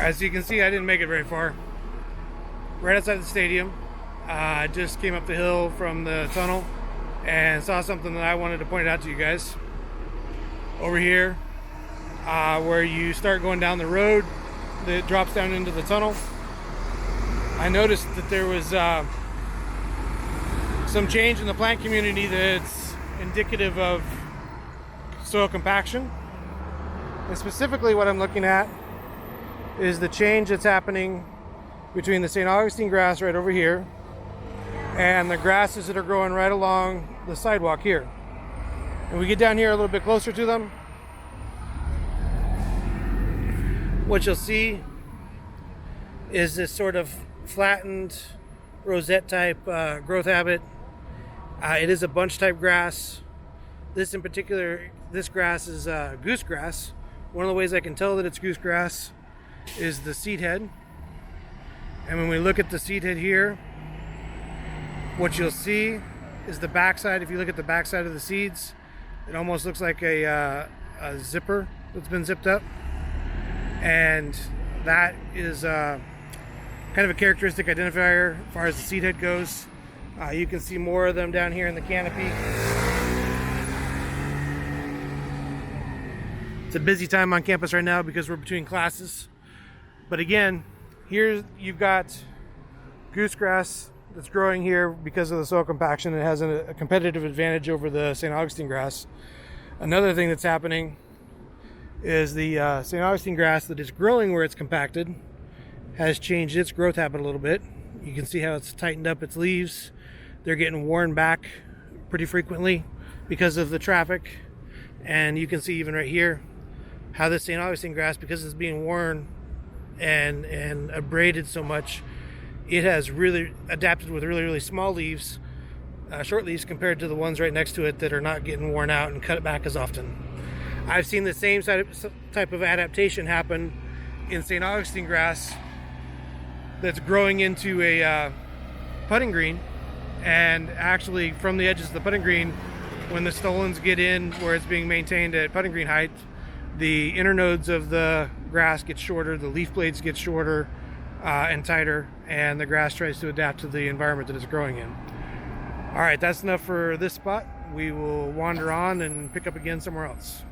As you can see, I didn't make it very far. Right outside the stadium. I just came up the hill from the tunnel and saw something that I wanted to point out to you guys. Over here, where you start going down the road that drops down into the tunnel, I noticed that there was some change in the plant community that's indicative of soil compaction. And specifically what I'm looking at is the change that's happening between the St. Augustine grass right over here and the grasses that are growing right along the sidewalk here. And we get down here a little bit closer to them, what you'll see is this sort of flattened rosette type growth habit. It is a bunch type grass. This in particular, this grass is goosegrass. One of the ways I can tell that it's goosegrass is the seed head. And when we look at the seed head here, what you'll see is the backside. If you look at the backside of the seeds, it almost looks like a zipper that's been zipped up. And that is kind of a characteristic identifier as far as the seed head goes. You can see more of them down here in the canopy. It's a busy time on campus right now because we're between classes. But again, here you've got goosegrass that's growing here because of the soil compaction. It has a competitive advantage over the St. Augustine grass. Another thing that's happening is the St. Augustine grass that is growing where it's compacted has changed its growth habit a little bit. You can see how it's tightened up its leaves. They're getting worn back pretty frequently because of the traffic. And you can see even right here how the St. Augustine grass, because it's being worn and abraded so much, it has really adapted with really small leaves, short leaves, compared to the ones right next to it that are not getting worn out and cut it back as often. I've seen the same type of adaptation happen in St. Augustine grass that's growing into a putting green, and actually from the edges of the putting green, when the stolons get in where it's being maintained at putting green height, the inner nodes of the grass get shorter, the leaf blades get shorter and tighter, and the grass tries to adapt to the environment that it's growing in. All right, that's enough for this spot. We will wander on and pick up again somewhere else.